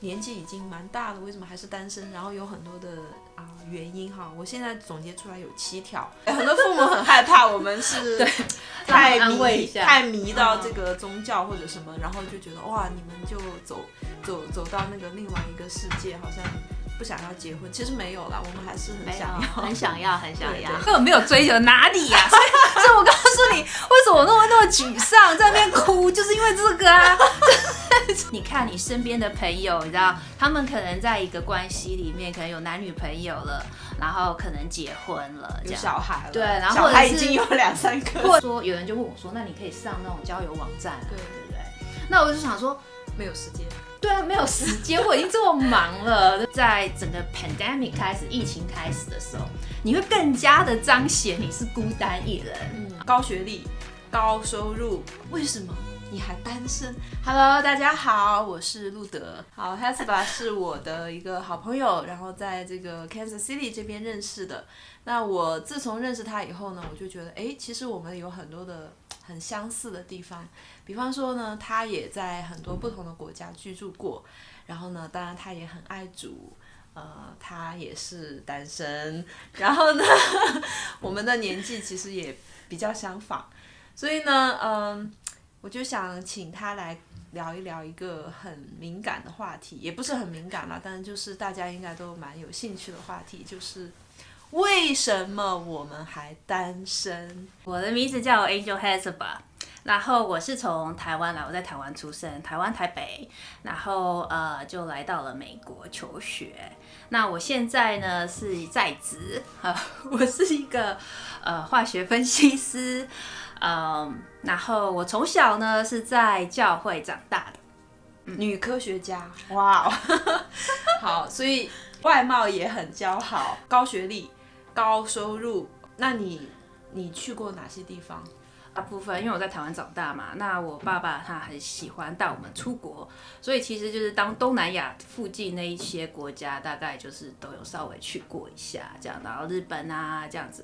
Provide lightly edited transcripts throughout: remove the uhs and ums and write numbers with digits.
年纪已经蛮大了，为什么还是单身？然后有很多的原因哈，我现在总结出来有7条。很多父母很害怕我们是太迷到这个宗教或者什么，然后就觉得哇，你们就走到那个另外一个世界，好像不想要结婚。其实没有啦，我们还是很想要，根本没有追求哪里呀、所以我告诉你，为什么我那么沮丧，在那边哭，就是因为这个啊。你看你身边的朋友，你知道他们可能在一个关系里面，可能有男女朋友了，然后可能结婚了，有小孩了，对，然后小孩已经有2、3个，或者说有人就问我说，那你可以上那种交友网站啊，对不对？那我就想说，没有时间。对啊，没有时间，我已经这么忙了。在整个 pandemic 开始、疫情开始的时候，你会更加的彰显你是孤单一人。高学历、高收入，为什么你还单身 ？Hello， 大家好，我是路德。好 ，Hesba 是我的一个好朋友，然后在这个 Kansas City 这边认识的。那我自从认识他以后呢，我就觉得，其实我们有很多的很相似的地方。比方说呢，他也在很多不同的国家居住过，然后呢，当然他也很爱煮。他也是单身，然后呢，我们的年纪其实也比较相仿，所以呢，我就想请他来聊一聊一个很敏感的话题，也不是很敏感啦，但是就是大家应该都蛮有兴趣的话题，就是为什么我们还单身？我的名字叫 Angel Hesba。然后我是从台湾来，我在台湾出生，台湾台北，然后就来到了美国求学。那我现在呢是在职，我是一个化学分析师，然后我从小呢是在教会长大的，女科学家，哇，好，所以外貌也很姣好，高学历、高收入。那你去过哪些地方？大部分因为我在台湾长大嘛，那我爸爸他很喜欢带我们出国，所以其实就是当东南亚附近那一些国家，大概就是都有稍微去过一下这样，然后日本啊这样子，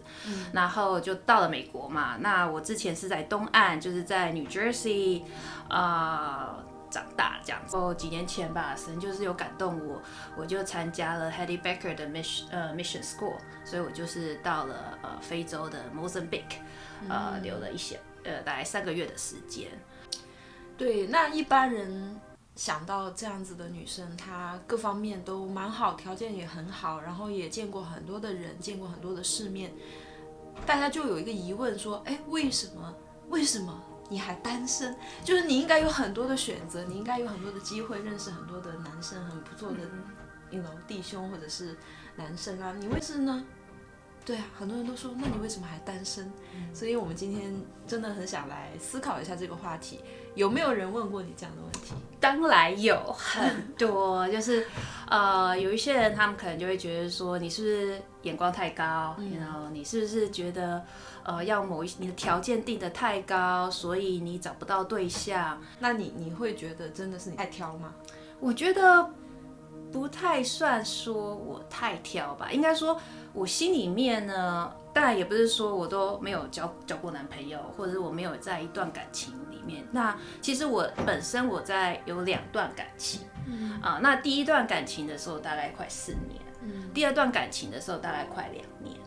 然后就到了美国嘛。那我之前是在东岸，就是在 New Jersey 长大这样子。几年前吧，神就是有感动我，我就参加了 Hattie Becker 的 Mission School， 所以我就是到了非洲的 Mozambique。留了一些大概3个月的时间。对，那一般人想到这样子的女生，她各方面都蛮好，条件也很好，然后也见过很多的人，见过很多的世面，大家就有一个疑问说，为什么你还单身？就是你应该有很多的选择，你应该有很多的机会认识很多的男生，很不错的弟兄或者是男生啊，你为什么呢？对啊，很多人都说，那你为什么还单身？所以我们今天真的很想来思考一下这个话题。有没有人问过你这样的问题？当然有很多，就是有一些人他们可能就会觉得说，你是不是眼光太高？你是不是觉得要你的条件定得太高，所以你找不到对象？那你会觉得真的是你太挑吗？我觉得不太算说我太挑吧，应该说我心里面呢，当然也不是说我都没有交过男朋友，或者是我没有在一段感情里面。那其实我本身我在有2段感情，那第一段感情的时候大概快4年，第二段感情的时候大概快2年，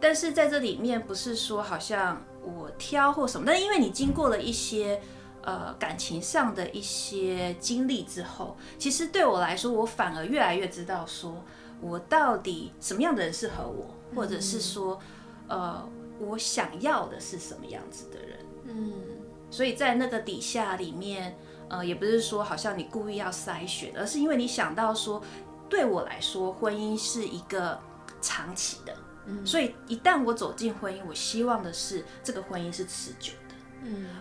但是在这里面不是说好像我挑或什么，但是因为你经过了一些感情上的一些经历之后，其实对我来说，我反而越来越知道说，我到底什么样的人适合我，或者是说，我想要的是什么样子的人。所以在那个底下里面，也不是说好像你故意要筛选，而是因为你想到说，对我来说，婚姻是一个长期的，所以一旦我走进婚姻，我希望的是这个婚姻是持久的。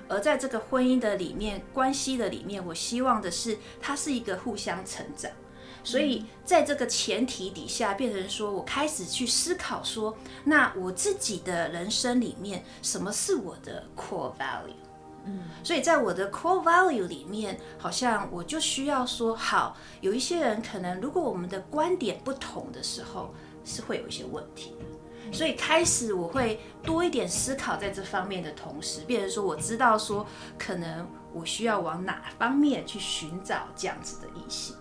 而在这个婚姻的里面，关系的里面，我希望的是它是一个互相成长。所以在这个前提底下，变成说我开始去思考说，那我自己的人生里面，什么是我的 core value？所以在我的 core value 里面，好像我就需要说，好，有一些人可能如果我们的观点不同的时候，是会有一些问题的。所以开始我会多一点思考在这方面的同时，变成说我知道说，可能我需要往哪方面去寻找这样子的异性。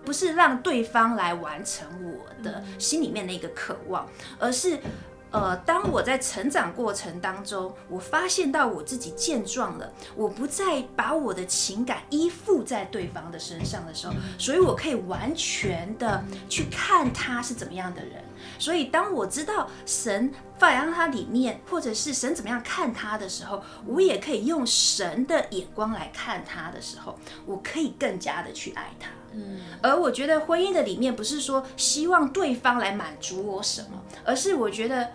不是让对方来完成我的心里面的一个渴望，而是当我在成长过程当中，我发现到我自己健壮了，我不再把我的情感依附在对方的身上的时候，所以我可以完全的去看他是怎么样的人。所以当我知道神放在他里面，或者是神怎么样看他的时候，我也可以用神的眼光来看他的时候，我可以更加的去爱他。而我觉得婚姻的里面不是说希望对方来满足我什么，而是我觉得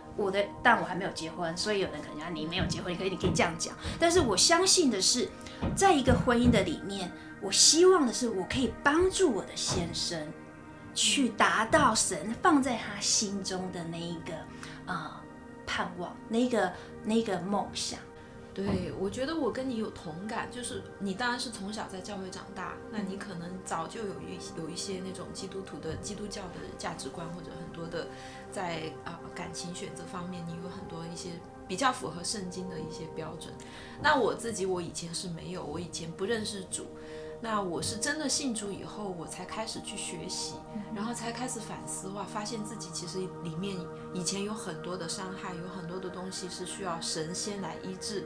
但我还没有结婚，所以有人可能讲你没有结婚，你可以这样讲。但是我相信的是，在一个婚姻的里面，我希望的是我可以帮助我的先生去达到神放在他心中的那一个盼望，那个梦想。对，我觉得我跟你有同感，就是你当然是从小在教会长大，那你可能早就有一些那种基督教的价值观，或者很多的在感情选择方面，你有很多一些比较符合圣经的一些标准。那我以前是没有，我以前不认识主。那我是真的信主以后，我才开始去学习，然后才开始反思，发现自己其实里面以前有很多的伤害，有很多的东西是需要神仙来医治。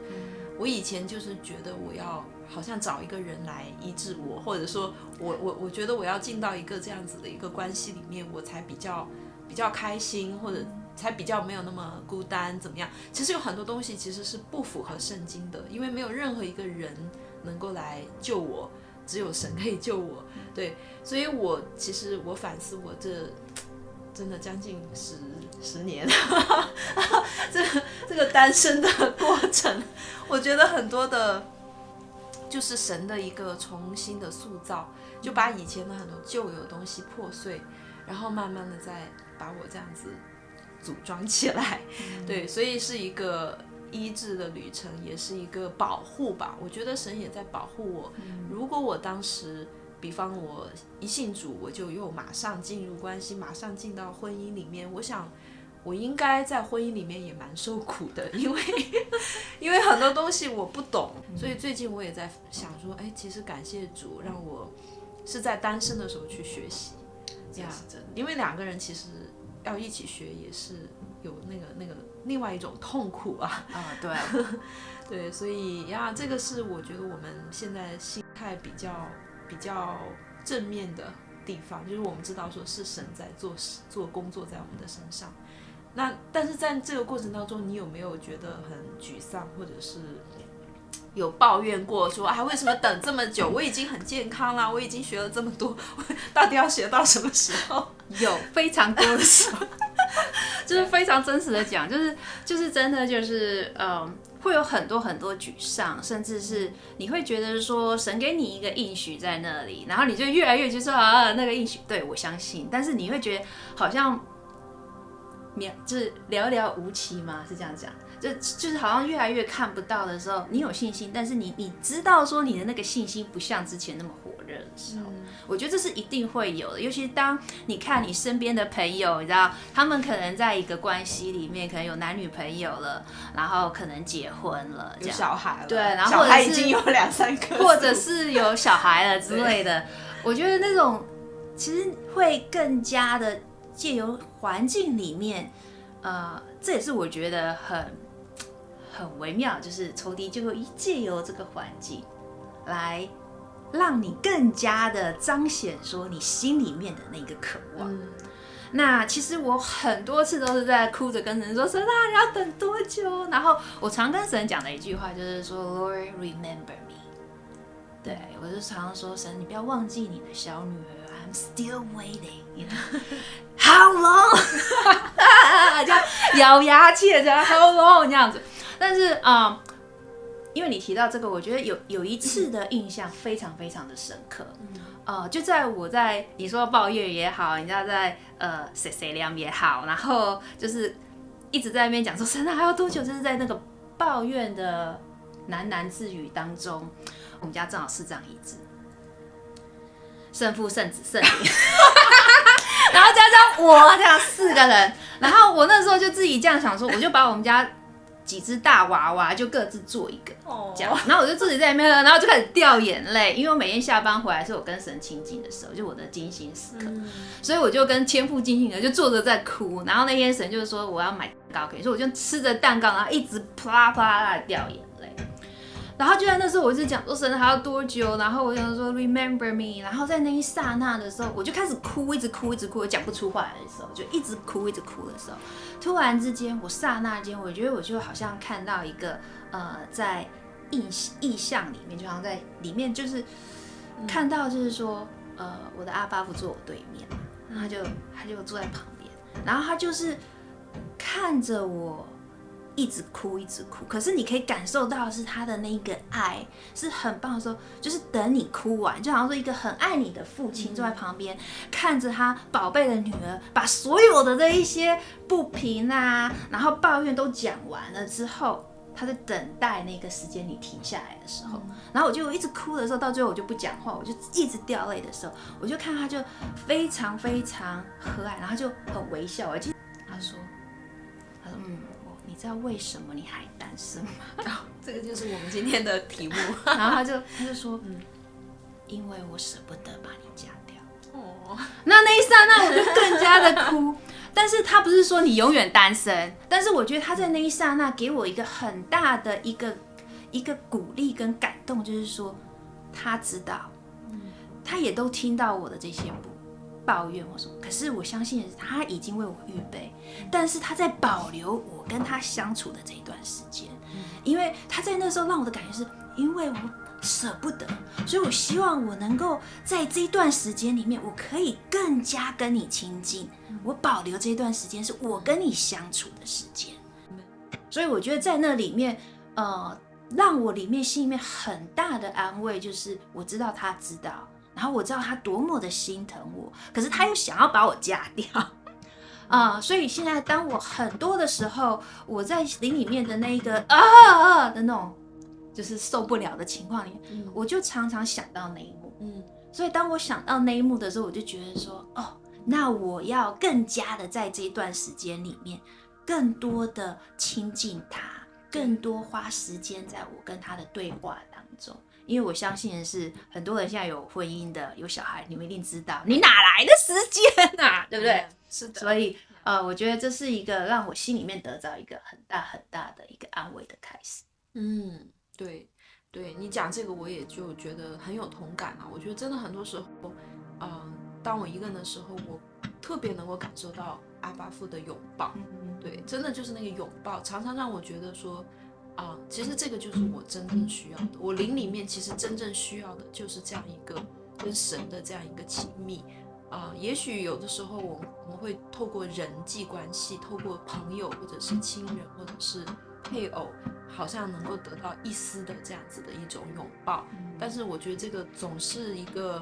我以前就是觉得我要好像找一个人来医治我，或者说我觉得我要进到一个这样子的一个关系里面，我才比较开心，或者才比较没有那么孤单，怎么样？其实有很多东西其实是不符合圣经的，因为没有任何一个人能够来救我。只有神可以救我，对，所以其实我反思我这真的将近十年这个单身的过程，我觉得很多的就是神的一个重新的塑造，就把以前的很多旧有的东西破碎，然后慢慢的再把我这样子组装起来，对，所以是一个医治的旅程，也是一个保护吧。我觉得神也在保护我。如果我当时，比方我一信主，我就又马上进入关系，马上进到婚姻里面，我想我应该在婚姻里面也蛮受苦的，因为很多东西我不懂，所以最近我也在想说，其实感谢主，让我是在单身的时候去学习，这样，因为两个人其实要一起学也是有那个另外一种痛苦啊。对对，所以这个是我觉得我们现在心态比较正面的地方，就是我们知道说是神在做工作在我们的身上。那但是在这个过程当中，你有没有觉得很沮丧，或者是有抱怨过说为什么等这么久？我已经很健康啦，我已经学了这么多，到底要学到什么时候？有非常多的时候，就是非常真实的讲，就是真的就是会有很多很多沮丧，甚至是你会觉得说神给你一个应许在那里，然后你就越来越觉得说那个应许对我相信，但是你会觉得好像就是寥寥无期嘛，是这样讲。就是好像越来越看不到的时候，你有信心，但是你知道说你的那个信心不像之前那么火热的时候，我觉得这是一定会有的。尤其当你看你身边的朋友，你知道他们可能在一个关系里面，可能有男女朋友了，然后可能结婚了，有小孩了，对，然后小孩已经有2-3个，或者是有小孩了之类的。我觉得那种其实会更加的借由环境里面，这也是我觉得很微妙，就是仇敌就会借由这个环境来让你更加的彰显说你心里面的那个渴望。那其实我很多次都是在哭着跟神说，神你要等多久？然後我常跟神讲的一句话就是说 Lord remember me， 对，我就常说神你不要忘记你的小女儿， I'm still waiting you know? How long 这样咬牙切齿 How long 这样子。但是因为你提到这个，我觉得有一次的印象非常非常的深刻。就在我在你说抱怨也好，你知道在谁凉也好，然后就是一直在那边讲说神还要多久，就是在那个抱怨的喃喃自语当中，我们家正好4张椅子，圣父圣子圣灵然后加上我这样4个人，然后我那时候就自己这样想说，我就把我们家几只大娃娃，就各自做一个。哦，这样，然后我就自己在那边喝，然后就开始掉眼泪，因为我每天下班回来是我跟神亲近的时候，就我的精心时刻，所以我就跟天父亲近的就坐着在哭，然后那天神就说我要买蛋糕给你，所以我就吃着蛋糕，然后一直啪啦啪啦的掉眼泪。然后就在那时候，我一直讲说神还要多久，然后我想说 remember me， 然后在那一刹那的时候，我就开始哭，一直哭，一直哭，讲不出话来的时候，就一直哭，一直哭的时候，突然之间，我刹那间，我觉得我就好像看到一个在意象里面，就好像在里面就是看到，就是说我的阿爸父坐我对面，然后他就坐在旁边，然后他就是看着我。一直哭，一直哭，可是你可以感受到的是他的那个爱是很棒的时候，就是等你哭完，就好像说一个很爱你的父亲坐在旁边，看着他宝贝的女儿把所有的这一些不平啊，然后抱怨都讲完了之后，他在等待那个时间你停下来的时候，然后我就一直哭的时候，到最后我就不讲话，我就一直掉泪的时候，我就看他就非常非常和蔼，然后就很微笑，我记得他说你知道为什么你还单身吗？这个就是我们今天的题目。然后他就说，因为我舍不得把你嫁掉。哦，那一刹那我就更加的哭。但是他不是说你永远单身，但是我觉得他在那一刹那给我一个很大的一个鼓励跟感动，就是说他知道，他也都听到我的这些抱怨或什么，可是我相信他已经为我预备，但是他在保留我跟他相处的这一段时间，因为他在那时候让我的感觉是，因为我舍不得，所以我希望我能够在这一段时间里面，我可以更加跟你亲近，我保留这一段时间是我跟你相处的时间，所以我觉得在那里面，让我里面心里面很大的安慰，就是我知道他知道。然后我知道他多么的心疼我，可是他又想要把我嫁掉，所以现在当我很多的时候，我在灵里面的那一个的那种，就是受不了的情况里面，我就常常想到那一幕，所以当我想到那一幕的时候，我就觉得说，那我要更加的在这一段时间里面，更多的亲近他，更多花时间在我跟他的对话当中。因为我相信的是，很多人现在有婚姻的、有小孩，你们一定知道，你哪来的时间啊？对不对？是的。所以我觉得这是一个让我心里面得到一个很大很大的一个安慰的开始。对，你讲这个我也就觉得很有同感啊。我觉得真的很多时候，当我一个人的时候，我特别能够感受到阿爸父的拥抱。对，真的就是那个拥抱，常常让我觉得说。其实这个就是我真正需要的。我灵里面其实真正需要的就是这样一个跟神的这样一个亲密。也许有的时候我们会透过人际关系，透过朋友或者是亲人或者是配偶，好像能够得到一丝的这样子的一种拥抱。但是我觉得这个总是一个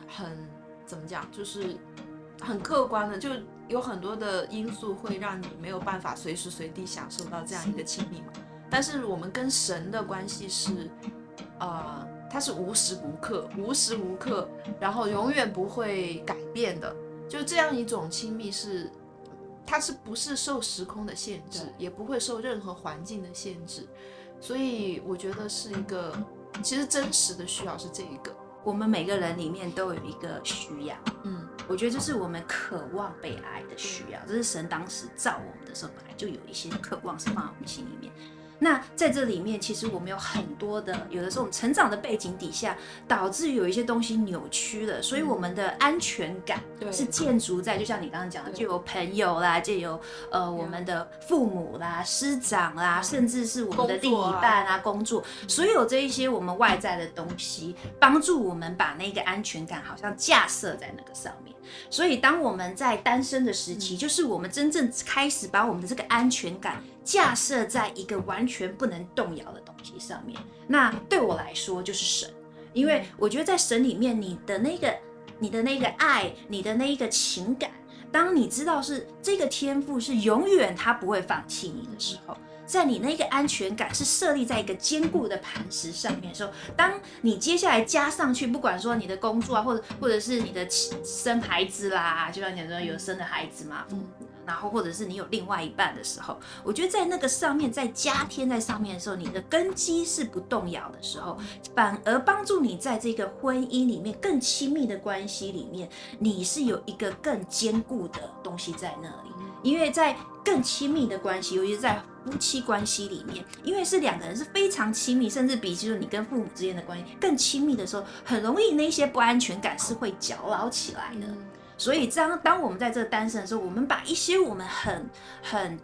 很怎么讲，就是很客观的，就有很多的因素会让你没有办法随时随地享受到这样一个亲密嘛。但是我们跟神的关系是，它是无时无刻，然后永远不会改变的。就这样一种亲密它是不是受时空的限制，也不会受任何环境的限制。所以我觉得是一个，其实真实的需要是这一个。我们每个人里面都有一个需要，我觉得这是我们渴望被爱的需要，这是神当时造我们的时候本来就有一些渴望是放在我们心里面。那在这里面，其实我们有很多的，有的时候我们成长的背景底下，导致有一些东西扭曲了，所以我们的安全感是建筑在，就像你刚刚讲的，就有朋友啦，就有我们的父母啦、师长啦，甚至是我们的另一半啊、工作，所有这一些我们外在的东西，帮助我们把那个安全感好像架设在那个上面。所以当我们在单身的时期，就是我们真正开始把我们的这个安全感架设在一个完全不能动摇的东西上面。那对我来说就是神，因为我觉得在神里面，你的那个爱，你的那一个情感，当你知道是这个天父是永远他不会放弃你的时候，在你那个安全感是设立在一个坚固的磐石上面的时候，当你接下来加上去，不管说你的工作啊，或者是你的生孩子啦，就像你说有生的孩子嘛，然后或者是你有另外一半的时候，我觉得在那个上面再加添在上面的时候，你的根基是不动摇的时候，反而帮助你在这个婚姻里面更亲密的关系里面，你是有一个更坚固的东西在那里。因为在更亲密的关系，尤其是在夫妻关系里面，因为是两个人是非常亲密，甚至比就是你跟父母之间的关系更亲密的时候，很容易那些不安全感是会搅扰起来的。所以当我们在这个单身的时候，我们把一些我们很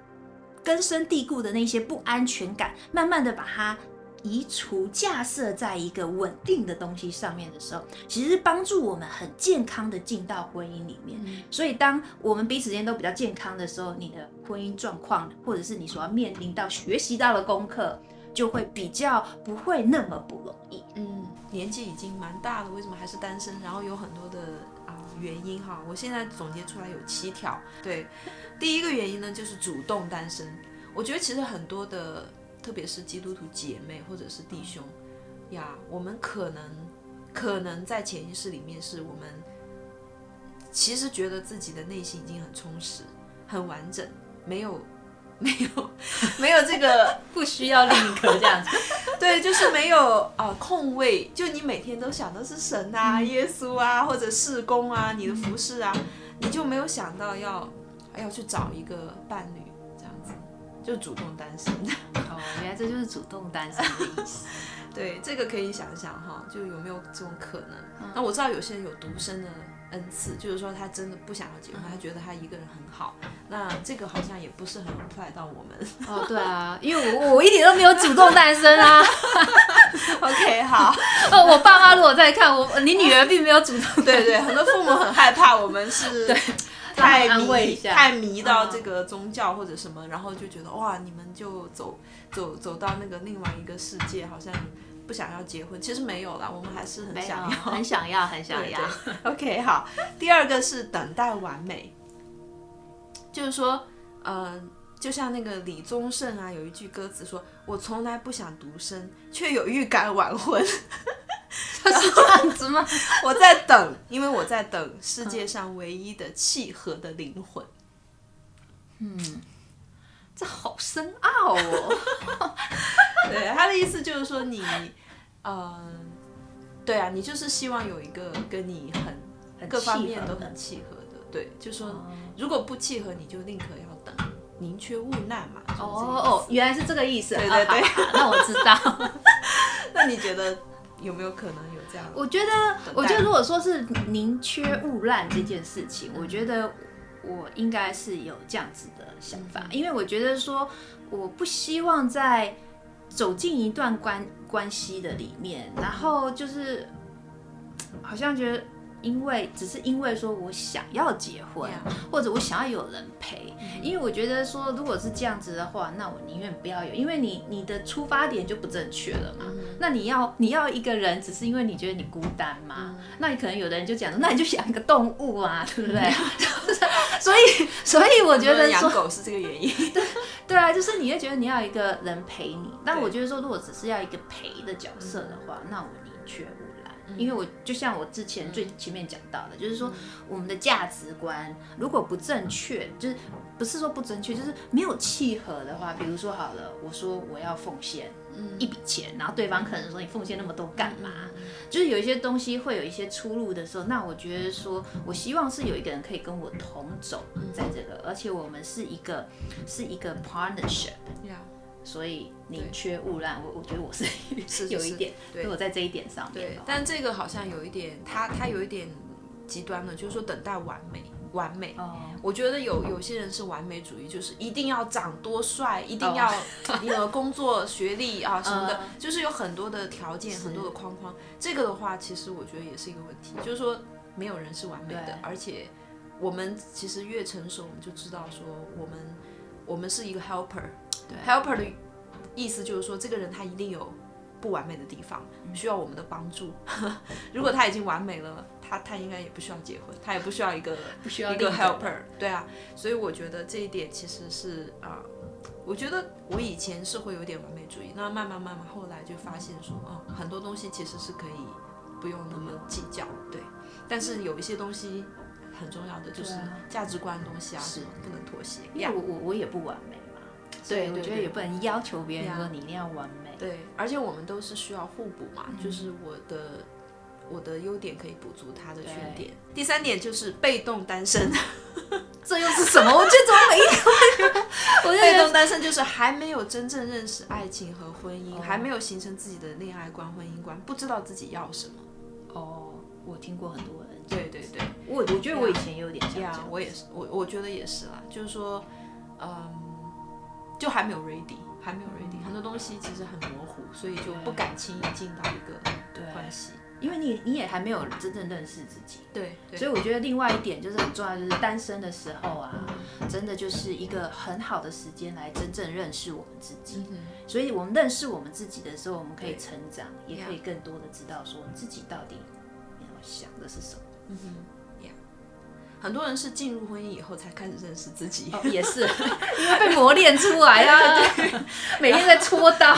根深蒂固的那些不安全感，慢慢的把它移除，架设在一个稳定的东西上面的时候，其实是帮助我们很健康的进到婚姻里面。所以当我们彼此间都比较健康的时候，你的婚姻状况，或者是你所要面临到学习到的功课，就会比较不会那么不容易。年纪已经蛮大了，为什么还是单身？然后有很多的原因哈，我现在总结出来有7条。对，第一个原因呢就是主动单身。我觉得其实很多的，特别是基督徒姐妹或者是弟兄呀，我们可能在潜意识里面是我们其实觉得自己的内心已经很充实、很完整，没有这个不需要另一个这样子。对，就是没有空位，就你每天都想的是神啊、耶稣啊，或者事工啊、你的服事啊，你就没有想到要去找一个伴侣这样子，就主动单身。原来这就是主动单身的意思。对，这个可以想想哈，就有没有这种可能。那我知道有些人有独身的恩赐，就是说他真的不想要结婚，他觉得他一个人很好。那这个好像也不是很 apply 到我们。对啊，因为我一点都没有主动单身啊。OK， 好。我爸妈如果在看你女儿并没有主动。对，很多父母很害怕我们是太迷到这个宗教或者什么，然后就觉得哇，你们就走到那个另外一个世界，好像不想要结婚。其实没有啦，我们还是很想要，很想要。对 OK， 好。第二个是等待完美，就是说，就像那个李宗盛啊，有一句歌词说：“我从来不想独身，却有预感晚婚。”是这样子吗？我在等，因为我在等世界上唯一的契合的灵魂。这好深奥哦。对，他的意思就是说你，对啊，你就是希望有一个跟你很各方面都很契合的。对，就是说如果不契合，你就宁可要等，宁缺毋滥嘛。原来是这个意思。对。那我知道。那你觉得有没有可能有这样？我觉得如果说是宁缺毋滥这件事情，我觉得我应该是有这样子的想法，因为我觉得说我不希望在走进一段关系的里面，然后就是好像觉得只是因为说我想要结婚，或者我想要有人陪，因为我觉得说如果是这样子的话，那我宁愿不要有，因为你的出发点就不正确了嘛。那你要一个人，只是因为你觉得你孤单嘛？那你可能有的人就讲说，那你就养一个动物啊，对不对？所以我觉得说养狗是这个原因。对啊，就是你会觉得你要一个人陪你，但我觉得说如果只是要一个陪的角色的话，那我宁缺毋滥。因为我就像我之前最前面讲到的，就是说我们的价值观如果不正确，就是不是说不正确，就是没有契合的话，比如说好了，我说我要奉献一笔钱，然后对方可能说你奉献那么多干嘛？就是有一些东西会有一些出入的时候，那我觉得说我希望是有一个人可以跟我同走在这个，而且我们是一个 partnership。所以宁缺毋滥，我觉得我是有一点，对，我在这一点上面。对，但这个好像有一点，它有一点极端了，就是说等待完美。我觉得有些人是完美主义，就是一定要长多帅，一定要有工作、学历啊什么的，就是有很多的条件、很多的框框。这个的话，其实我觉得也是一个问题，就是说没有人是完美的，而且我们其实越成熟，我们就知道说我们是一个 helper。helper 的意思就是说，这个人他一定有不完美的地方，需要我们的帮助。如果他已经完美了，他应该也不需要结婚，他也不需要一个 helper。对啊，所以我觉得这一点其实是我觉得我以前是会有点完美主义，那慢慢后来就发现说，很多东西其实是可以不用那么计较，对。但是有一些东西很重要的，就是价值观的东西啊，什么不能妥协。因为我也不完美嘛，所以我觉得也不能要求别人说你一定要完美。对，而且我们都是需要互补嘛，就是我的优点可以补足他的缺点。第3点就是被动单身。这又是什么？我觉得怎么每一个我被动单身就是还没有真正认识爱情和婚姻，还没有形成自己的恋爱观、婚姻观，不知道自己要什么。我听过很多人。对，我觉得我以前也有点像这样。我也是，我觉得也是啦，就是说，就还没有 ready， 很多东西其实很模糊，所以就不敢轻易进到一个关系。因为你也还没有真正认识自己，对，所以我觉得另外一点就是很重要，就是单身的时候啊，真的就是一个很好的时间来真正认识我们自己。所以我们认识我们自己的时候，我们可以成长，也可以更多的知道说自己到底要想的是什么。很多人是进入婚姻以后才开始认识自己，也是因为被磨练出来啊，每天在戳刀，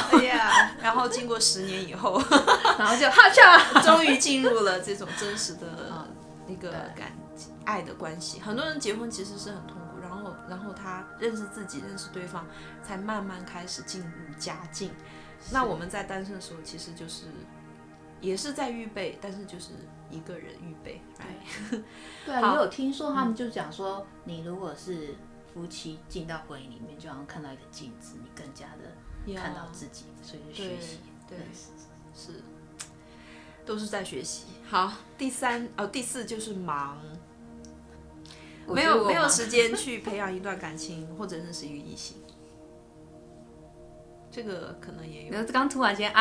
然后经过10年以后，然后就哈嚓，终于进入了这种真实的一个爱的关系。很多人结婚其实是很痛苦，然后他认识自己、认识对方，才慢慢开始进入佳境。那我们在单身的时候，其实就是也是在预备，但是就是一个人预备。对啊，也有听说他们就讲说，你如果是夫妻进到婚姻里面，就好像看到一个镜子，你更加的看到自己，所以就学习。对，是，都是在学习。好，第4就是忙，没有时间去培养一段感情或者认识一个异性。这个可能也有。刚突然间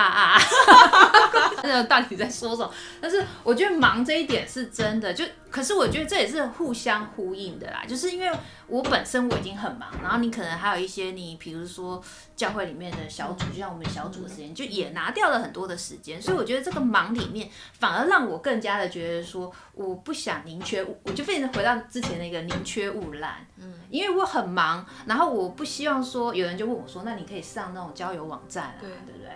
到底在说什么？但是我觉得忙这一点是真的，可是我觉得这也是互相呼应的啦。就是因为我本身我已经很忙，然后你可能还有一些你，比如说教会里面的小组，就像我们小组的时间，就也拿掉了很多的时间。所以我觉得这个忙里面，反而让我更加的觉得说，我不想宁缺毋，我就变成回到之前那个宁缺毋滥。因为我很忙，然后我不希望说有人就问我说，那你可以上那种交友网站啊，对不对？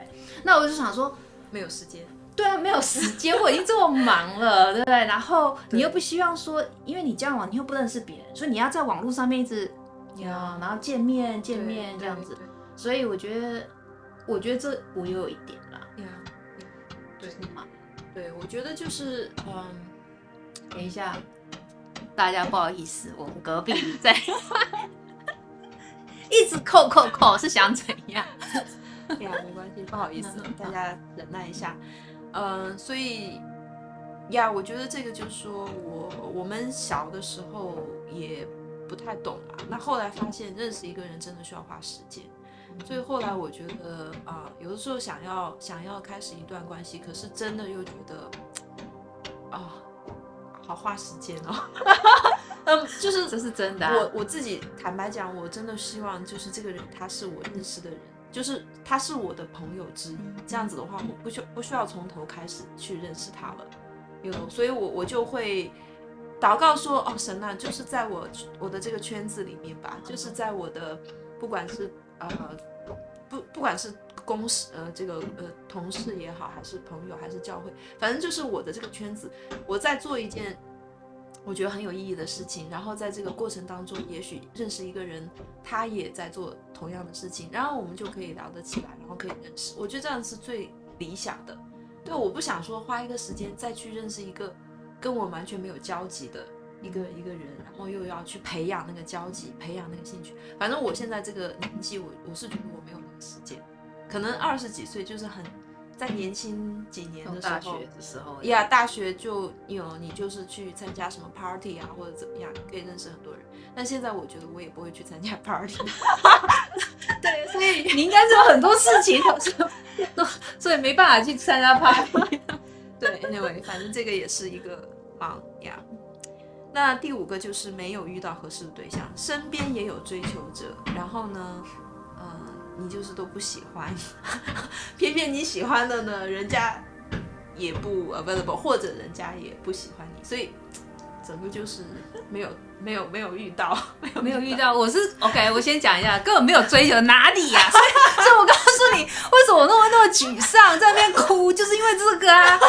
那我就想说，没有时间。对啊，没有时间，我已经这么忙了，对不对？然后你又不希望说，因为你交往，你又不认识别人，所以你要在网络上面一直然后见面这样子。所以我觉得这我又有一点啦。对，我觉得就是等一下，大家不好意思，我们隔壁在一直扣是想怎样？没关系，不好意思，大家忍耐一下。所以我觉得这个就是说我们小的时候也不太懂嘛，那后来发现认识一个人真的需要花时间，所以后来我觉得有的时候想要开始一段关系，可是真的又觉得好花时间哦。就是这是真的我自己坦白讲，我真的希望就是这个人他是我认识的人，就是他是我的朋友之一，这样子的话我不需要从头开始去认识他了，所以我就会祷告说，神啊，就是在我的这个圈子里面吧，就是在我的不管是不管是公司同事也好，还是朋友，还是教会，反正就是我的这个圈子，我在做一件我觉得很有意义的事情，然后在这个过程当中，也许认识一个人，他也在做同样的事情，然后我们就可以聊得起来，然后可以认识。我觉得这样是最理想的。对，我不想说花一个时间再去认识一个跟我完全没有交集的一个人，然后又要去培养那个交集，培养那个兴趣。反正我现在这个年纪，我是觉得我没有那个时间，可能20几岁就是在年轻几年的时候，大学的时候大学就你就是去参加什么 party 啊，或者怎么样，可以认识很多人。但现在我觉得我也不会去参加 party。对，所以你应该是有很多事情，所以没办法去参加 party。对 ，anyway， 反正这个也是一个忙呀。那第5个就是没有遇到合适的对象，身边也有追求者，然后呢，你就是都不喜欢，偏偏你喜欢的呢，人家也不 available， 或者人家也不喜欢你，所以整个就是没有遇到，没有遇到。我是 OK， 我先讲一下，根本没有追求哪里呀、所以我告诉你，为什么我那么沮丧，在那边哭，就是因为这个啊，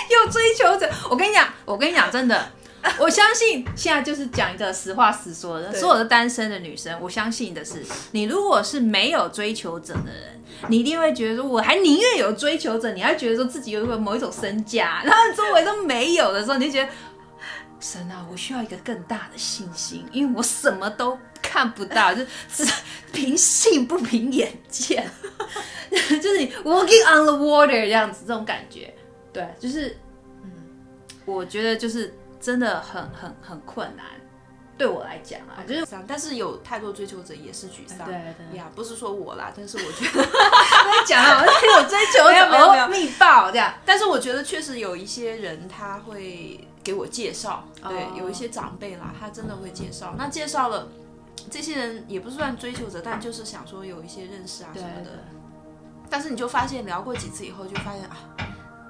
有追求者。我跟你讲，真的，我相信现在就是讲一个实话实说的，所有的单身的女生，我相信的是，你如果是没有追求者的人，你一定会觉得说，我还宁愿有追求者，你还觉得说自己有某一种身价，然后周围都没有的时候，你就觉得。神啊，我需要一个更大的信心，因为我什么都看不到，就只凭信不凭眼见，就是你 walking on the water 这样子，这种感觉，对，就是，我觉得就是真的很困难，对我来讲啊，就是，但是有太多追求者也是沮丧，对呀，不是说我啦，但是我觉得在讲啊，有追求者没有密报这样，但是我觉得确实有一些人他会。给我介绍，对，有一些长辈啦，他真的会介绍。那介绍了，这些人也不算追求者，但就是想说有一些认识啊什么的。但是你就发现聊过几次以后，就发现啊，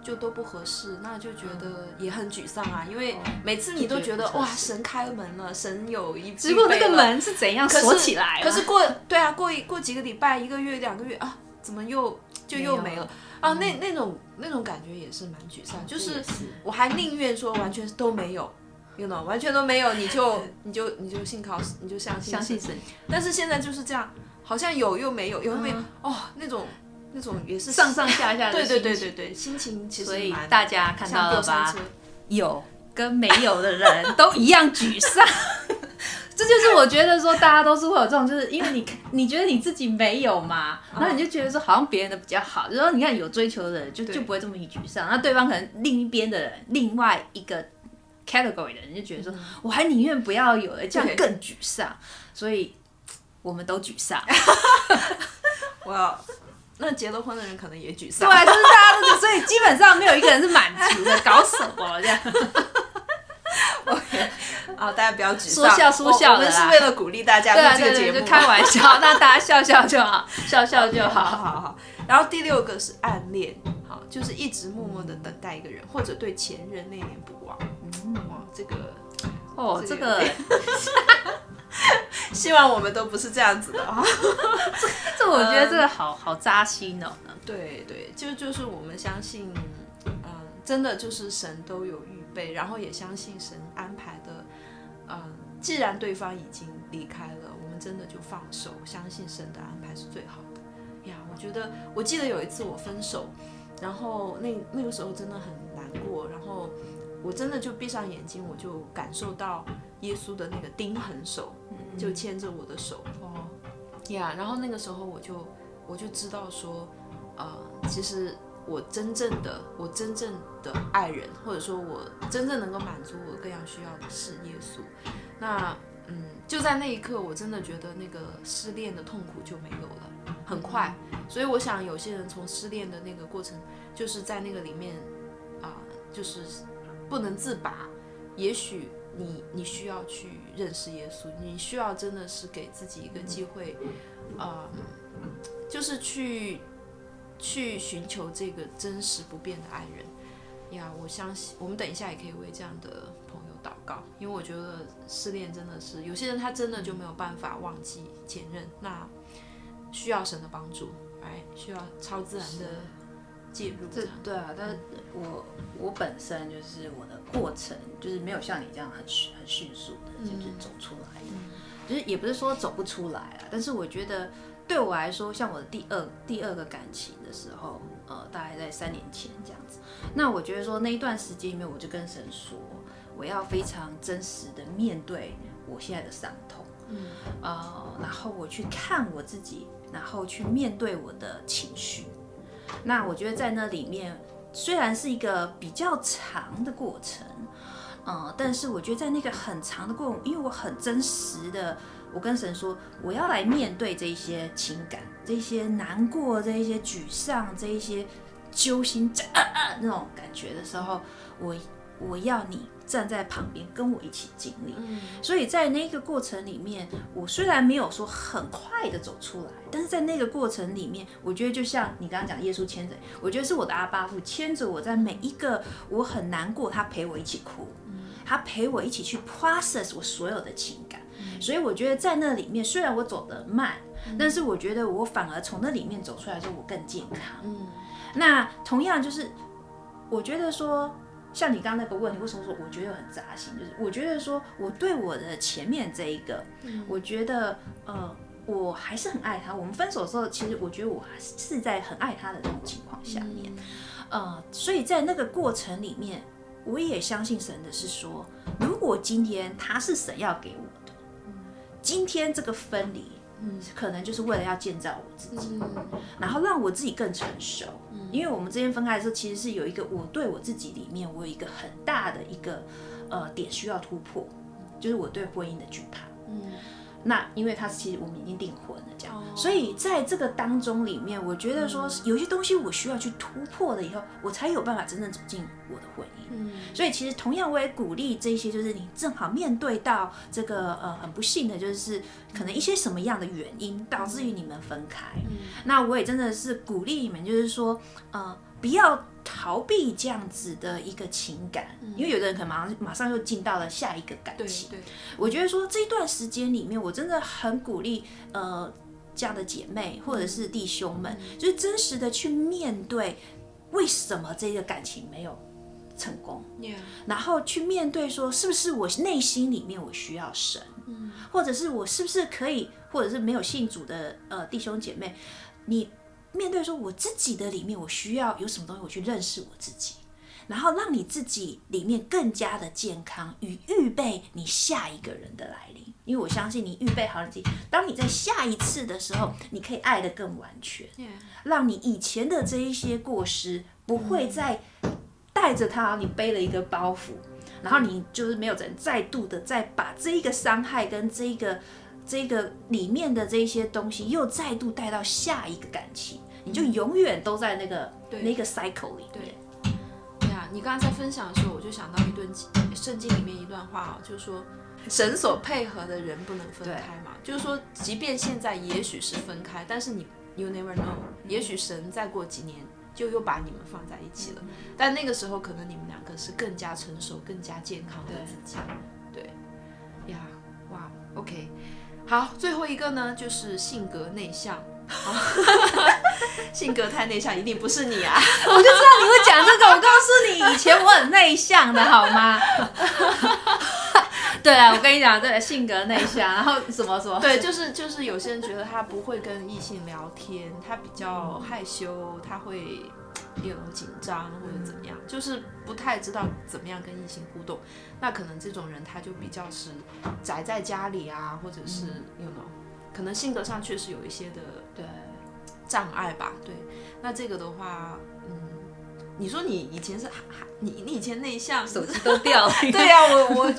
就都不合适，那就觉得也很沮丧啊。因为每次你都觉得哇，神开门了，神有一，只不过那个门是怎样锁起来了？可是过几个礼拜、1个月、2个月啊，怎么又没了？啊，那种感觉也是蛮沮丧，就是我还宁愿说完全都没有 ，you know， 完全都没有，你就信靠，你就相信神。但是现在就是这样，好像有又没有，有又没有，哦，那种也是上上下下的心情，对，心情其实所以大家看到了吧？有跟没有的人都一样沮丧。这就是我觉得说，大家都是会有这种，就是因为你觉得你自己没有嘛，然后你就觉得说好像别人的比较好，就是说你看有追求的人就不会这么沮丧，那对方可能另一边的人，另外一个 category 的人就觉得说，我还宁愿不要有了，这样更沮丧，所以我们都沮丧。哇，那结了婚的人可能也沮丧。对，就是大家都，所以基本上没有一个人是满足的，搞什么这样？OK。大家不要沮丧，说笑的啦。我们是为了鼓励大家录这个节目，就开玩笑，让大家笑就好，笑就好。好。然后第6个是暗恋，好，就是一直默默的等待一个人，或者对前任念念不忘。哇，这个，希望我们都不是这样子的啊。这我觉得这个好扎心哦。对，就是我们相信，真的就是神都有预备，然后也相信神安排的。既然对方已经离开了，我们真的就放手，相信神的安排是最好的呀。我记得有一次我分手，然后那个时候真的很难过，然后我真的就闭上眼睛，我就感受到耶稣的那个钉痕手，就牵着我的手，呀，然后那个时候我就知道说，其实我真正的爱人，或者说我真正能够满足我各样需要的是耶稣。那就在那一刻，我真的觉得那个失恋的痛苦就没有了，很快。所以我想有些人从失恋的那个过程，就是在那个里面就是不能自拔。也许你需要去认识耶稣，你需要真的是给自己一个机会，就是去寻求这个真实不变的爱人呀。我相信我们等一下也可以为这样的朋友祷告，因为我觉得失恋真的是有些人他真的就没有办法忘记前任，那需要神的帮助，需要超自然的介入。对啊，但是我本身就是我的过程就是没有像你这样很迅速的，就是走出来的，就是也不是说走不出来啊，但是我觉得对我来说，像我的第二个感情的时候，大概在3年前这样子。那我觉得说那一段时间里面，我就跟神说，我要非常真实的面对我现在的伤痛，然后我去看我自己，然后去面对我的情绪。那我觉得在那里面，虽然是一个比较长的过程，但是我觉得在那个很长的过程，因为我很真实的。我跟神说，我要来面对这些情感，这些难过，这些沮丧，这些揪心那种感觉的时候，我要你站在旁边跟我一起经历。所以在那个过程里面，我虽然没有说很快的走出来，但是在那个过程里面，我觉得就像你刚刚讲耶稣牵着，我觉得是我的阿爸父牵着我，在每一个我很难过，他陪我一起哭，他陪我一起去 process 我所有的情感。所以我觉得在那里面，虽然我走得慢，但是我觉得我反而从那里面走出来的时候，我更健康。那同样就是，我觉得说像你刚刚那个问题，为什么说我觉得很扎心？就是我觉得说我对我的前面这一个，我觉得我还是很爱他。我们分手的时候，其实我觉得我还是在很爱他的那种情况下面，所以在那个过程里面，我也相信神的是说，如果今天他是神要给我的，今天这个分离。可能就是为了要建造我自己，然后让我自己更成熟。因为我们之间分开的时候，其实是有一个我对我自己里面，我有一个很大的一个点需要突破，就是我对婚姻的惧怕。那因为他其实我们已经订婚了，这样，所以在这个当中里面，我觉得说有些东西我需要去突破了以后，我才有办法真正走进我的婚姻。所以其实同样我也鼓励这些，就是你正好面对到这个很不幸的，就是可能一些什么样的原因导致于你们分开。那我也真的是鼓励你们，就是说不要逃避这样子的一个情感，因为有的人可能马上又进到了下一个感情。我觉得说这一段时间里面，我真的很鼓励这样的姐妹或者是弟兄们，就是真实的去面对为什么这个感情没有成功，然后去面对说是不是我内心里面我需要神，或者是我是不是可以，或者是没有信主的弟兄姐妹，你面对说我自己的里面我需要有什么东西我去认识我自己，然后让你自己里面更加的健康，与预备你下一个人的来临。因为我相信你预备好了自己，当你在下一次的时候，你可以爱得更完全，让你以前的这一些过失不会再带着它，你背了一个包袱，然后你就是没有人再度的再把这一个伤害跟这个里面的这些东西又再度带到下一个感情，你就永远都在那个 cycle 里面。对啊，你刚才在分享的时候，我就想到圣经里面一段话就是说，神所配合的人不能分开嘛，就是说，即便现在也许是分开，但是you never know， 也许神再过几年就又把你们放在一起了，但那个时候可能你们两个是更加成熟、更加健康的自己。对呀，哇 ，OK。好，最后一个呢，就是性格内向。性格太内向，一定不是你啊！我就知道你会讲这个。我告诉你，以前我很内向的，好吗？对啊，我跟你讲，对，性格内向，然后什么？对，就是有些人觉得他不会跟异性聊天，他比较害羞，他会有紧张或者怎么样，就是不太知道怎么样跟异性互动。那可能这种人他就比较是宅在家里啊，或者是可能性格上确实有一些的障碍吧。对，那这个的话，你说你以前是你以前内向，手机都掉了。对呀，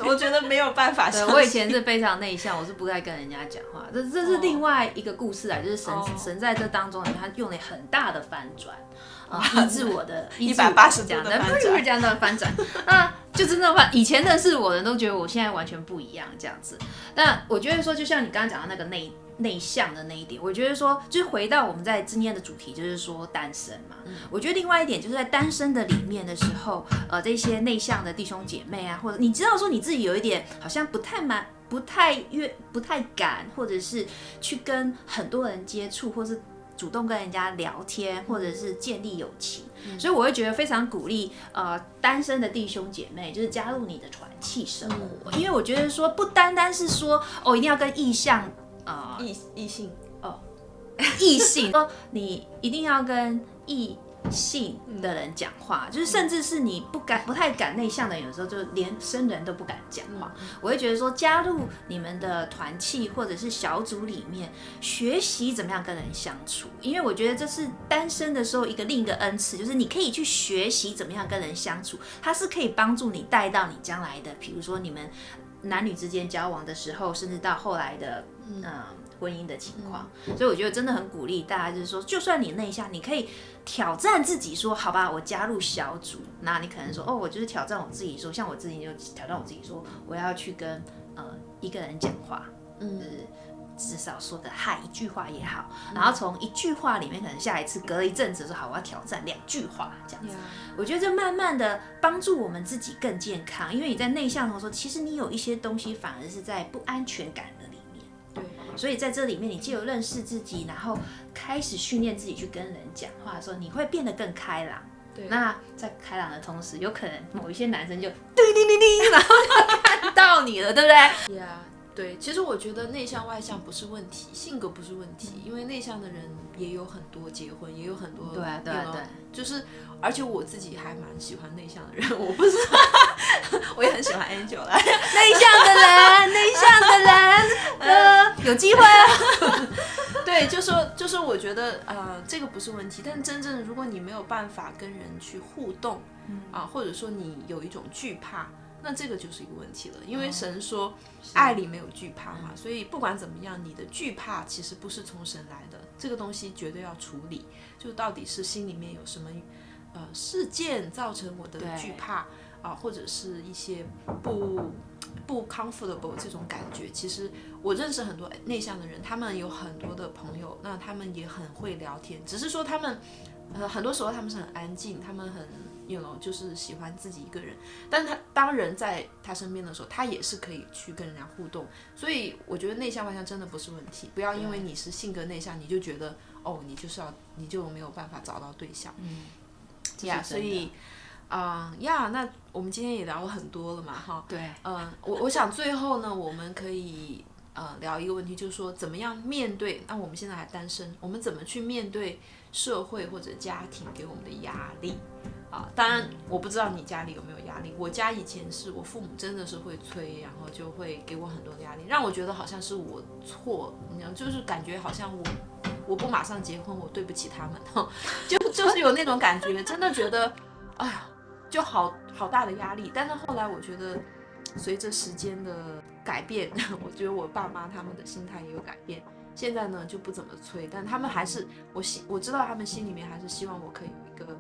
我觉得没有办法相信。我以前是非常内向，我是不爱跟人家讲话。这是另外一个故事啊，就是神在这当中，他用了很大的翻转。医治我的180度的翻转，那就真的以前认识我的人都觉得我现在完全不一样这样子。那我觉得说，就像你刚刚讲的那个内向的那一点，我觉得说，就是回到我们在今天的主题，就是说单身嘛。我觉得另外一点就是在单身的里面的时候，这些内向的弟兄姐妹啊，或者你知道说你自己有一点好像不太敢，或者是去跟很多人接触，或是主动跟人家聊天，或者是建立友情，所以我会觉得非常鼓励单身的弟兄姐妹，就是加入你的团契生活，因为我觉得说不单单是说一定要跟异性你一定要跟异性的人讲话，就是甚至是你不太敢内向的人，有时候就连生人都不敢讲话。我会觉得说，加入你们的团契或者是小组里面，学习怎么样跟人相处，因为我觉得这是单身的时候另一个恩赐，就是你可以去学习怎么样跟人相处，它是可以帮助你带到你将来的，比如说你们男女之间交往的时候，甚至到后来的婚姻的情况。所以我觉得真的很鼓励大家，就是说，就算你内向，你可以挑战自己说，好吧，我加入小组。那你可能说，我就是挑战我自己说，像我自己就挑战我自己说，我要去跟一个人讲话，就是至少说个嗨一句话也好，然后从一句话里面，可能下一次隔了一阵子说，好，我要挑战2句话这样子。我觉得这慢慢的帮助我们自己更健康，因为你在内向的时候，其实你有一些东西反而是在不安全感的里面。对，所以在这里面，你既有认识自己，然后开始训练自己去跟人讲话的时候，你会变得更开朗。对，那在开朗的同时，有可能某一些男生就叮叮叮叮，然后就看到你了，对不对？对，其实我觉得内向外向不是问题，性格不是问题，因为内向的人也有很多结婚，也有很多对，就是而且我自己还蛮喜欢内向的人，我不是，我也很喜欢 Angel 啦，内向的人，有机会啊。对，就是我觉得这个不是问题，但真正如果你没有办法跟人去互动或者说你有一种惧怕。那这个就是一个问题了，因为神说爱里没有惧怕嘛，所以不管怎么样，你的惧怕其实不是从神来的，这个东西绝对要处理。就到底是心里面有什么事件造成我的惧怕或者是一些不 comfortable 这种感觉。其实我认识很多内向的人，他们有很多的朋友，那他们也很会聊天，只是说他们很多时候他们是很安静，他们很就是喜欢自己一个人，但是他当人在他身边的时候，他也是可以去跟人家互动。所以我觉得内向外向真的不是问题，不要因为你是性格内向，你就觉得你就没有办法找到对象。所以那我们今天也聊了很多了嘛，哈。对，我想最后呢，我们可以聊一个问题，就是说怎么样面对。那我们现在还单身，我们怎么去面对社会或者家庭给我们的压力？当然我不知道你家里有没有压力，我家以前是我父母真的是会催，然后就会给我很多的压力，让我觉得好像是我错，你知道，就是感觉好像我不马上结婚，我对不起他们，就是有那种感觉，真的觉得，哎呀，就好大的压力。但是后来我觉得，随着时间的改变，我觉得我爸妈他们的心态也有改变。现在呢就不怎么催，但他们还是我知道他们心里面还是希望我可以有一个。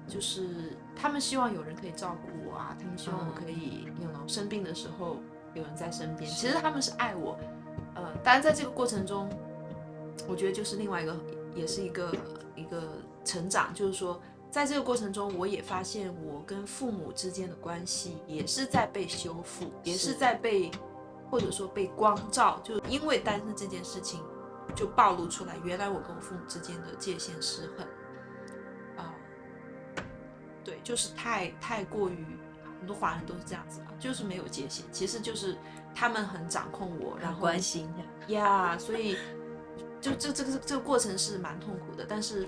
就是他们希望有人可以照顾我他们希望我可以生病的时候有人在身边。其实他们是爱我，当然在这个过程中，我觉得就是另外一个，也是一个成长，就是说在这个过程中，我也发现我跟父母之间的关系也是在被修复，也是在或者说被光照，就因为单身这件事情就暴露出来，原来我跟我父母之间的界限是很。对，就是太过于，很多华人都是这样子嘛，就是没有界限，其实就是他们很掌控我，然后关心所以就这个过程是蛮痛苦的，但是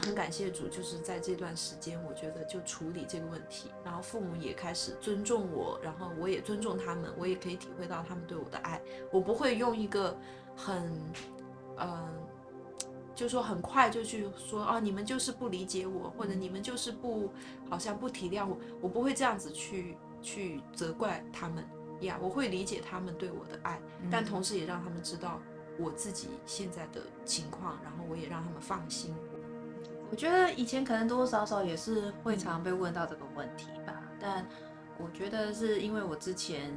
很感谢主，就是在这段时间，我觉得就处理这个问题，然后父母也开始尊重我，然后我也尊重他们，我也可以体会到他们对我的爱，我不会用一个很就是说很快就去说你们就是不理解我，或者你们就是好像不体谅我，我不会这样子去责怪他们我会理解他们对我的爱，但同时也让他们知道我自己现在的情况，然后我也让他们放心。我觉得以前可能多多少少也是会常被问到这个问题吧，但我觉得是因为我之前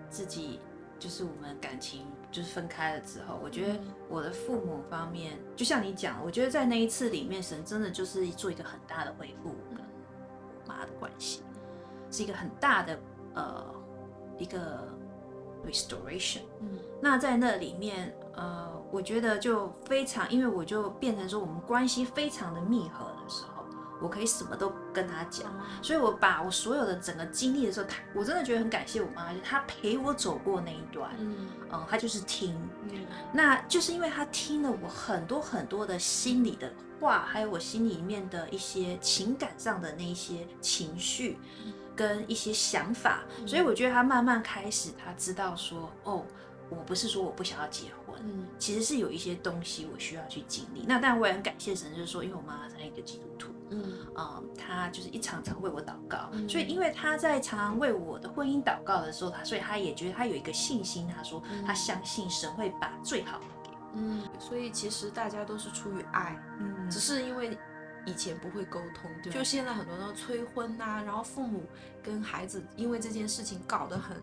自己就是我们感情就是分开了之后，我觉得我的父母方面，就像你讲，我觉得在那一次里面，神真的就是做一个很大的恢复，我跟我妈的关系是一个很大的一个 restoration。那在那里面，我觉得就非常，因为我就变成说我们关系非常的密合的时候，我可以什么都跟他讲，所以我把我所有的整个经历的时候，我真的觉得很感谢我妈，就是她陪我走过那一段，她就是听，那就是因为她听了我很多很多的心里的话，还有我心里面的一些情感上的那一些情绪跟一些想法，所以我觉得她慢慢开始，她知道说，我不是说我不想要结婚，其实是有一些东西我需要去经历。那当然我也很感谢神，就是说，因为我妈是一个基督徒，她就是常常为我祷告，所以因为她在常常为我的婚姻祷告的时候，所以她也觉得她有一个信心，她说她相信神会把最好的给我。所以其实大家都是出于爱，只是因为以前不会沟通，就现在很多人都催婚然后父母跟孩子因为这件事情搞得很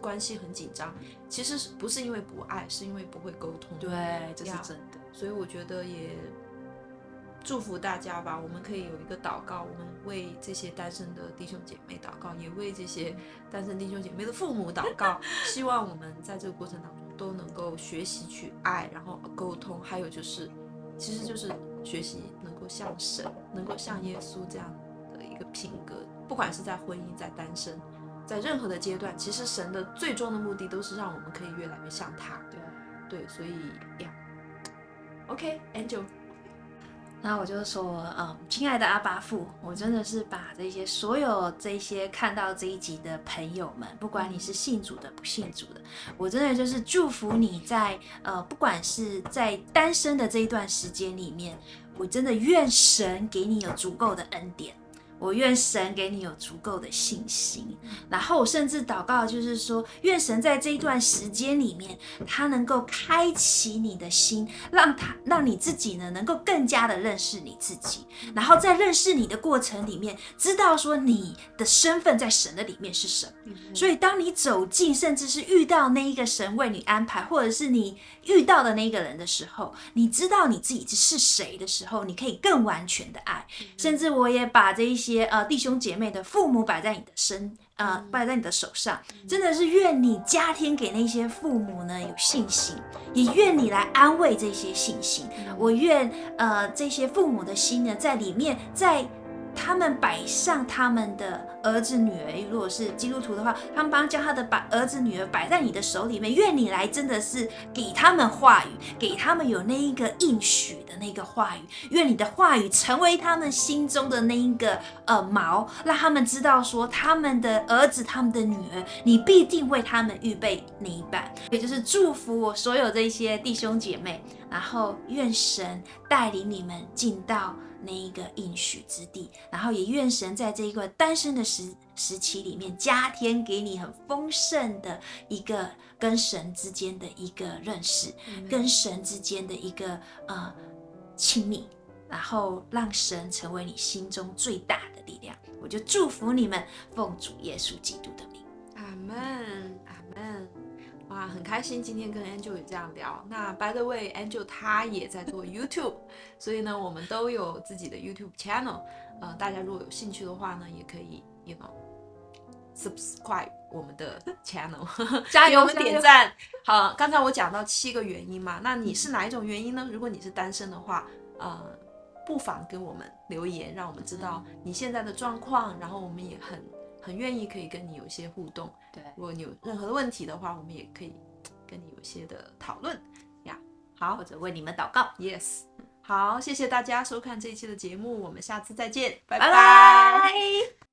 关系很紧张，其实不是因为不爱，是因为不会沟通。对，这是真的。所以我觉得也祝福大家吧，我们可以有一个祷告，我们为这些单身的弟兄姐妹祷告，也为这些单身弟兄姐妹的父母祷告，希望我们在这个过程当中都能够学习去爱，然后沟通，还有就是其实就是学习能够够像神，能够像耶稣这样的一个品格，不管是在婚姻，在单身，在任何的阶段，其实神的最终的目的都是让我们可以越来越像他。对，所以呀 ，OK，Angel。然后我就说，亲爱的阿爸父，我真的是把所有这些看到这一集的朋友们，不管你是信主的不信主的，我真的就是祝福你在不管是在单身的这一段时间里面，我真的愿神给你有足够的恩典。我愿神给你有足够的信心，然后我甚至祷告，就是说，愿神在这一段时间里面，他能够开启你的心，让你自己呢能够更加的认识你自己，然后在认识你的过程里面，知道说你的身份在神的里面是什么。所以当你走进，甚至是遇到那一个神为你安排，或者是你遇到的那个人的时候，你知道你自己是谁的时候，你可以更完全的爱。甚至我也把这一些弟兄姐妹的父母摆在你的摆在你的手上，真的是愿你加添给那些父母呢有信心，也愿你来安慰这些信心。我愿这些父母的心呢，在里面，在他们摆上他们的儿子女儿，如果是基督徒的话，他们将他的儿子女儿摆在你的手里面，愿你来真的是给他们话语，给他们有那一个应许的那个话语，愿你的话语成为他们心中的那一个锚，让他们知道说他们的儿子他们的女儿，你必定为他们预备那一半。也就是祝福我所有这些弟兄姐妹，然后愿神带领你们进到那一个应许之地，然后也愿神在这一个单身的时期里面加添给你很丰盛的一个跟神之间的一个认识，跟神之间的一个亲密，然后让神成为你心中最大的力量。我就祝福你们，奉主耶稣基督的名，阿们，阿们。哇，很开心今天跟 Angel 也这样聊。那 by the way，Angel 他也在做 YouTube， 所以呢，我们都有自己的 YouTube channel。大家如果有兴趣的话呢，也可以 subscribe 我们的 channel， 加油，给我们点赞。好，刚才我讲到7个原因嘛，那你是哪一种原因呢？如果你是单身的话，不妨跟我们留言，让我们知道你现在的状况，然后我们也很愿意可以跟你有一些互动。对，如果你有任何的问题的话，我们也可以跟你有一些的讨论呀。好，或者为你们祷告。 Yes， 好，谢谢大家收看这一期的节目，我们下次再见，拜拜拜。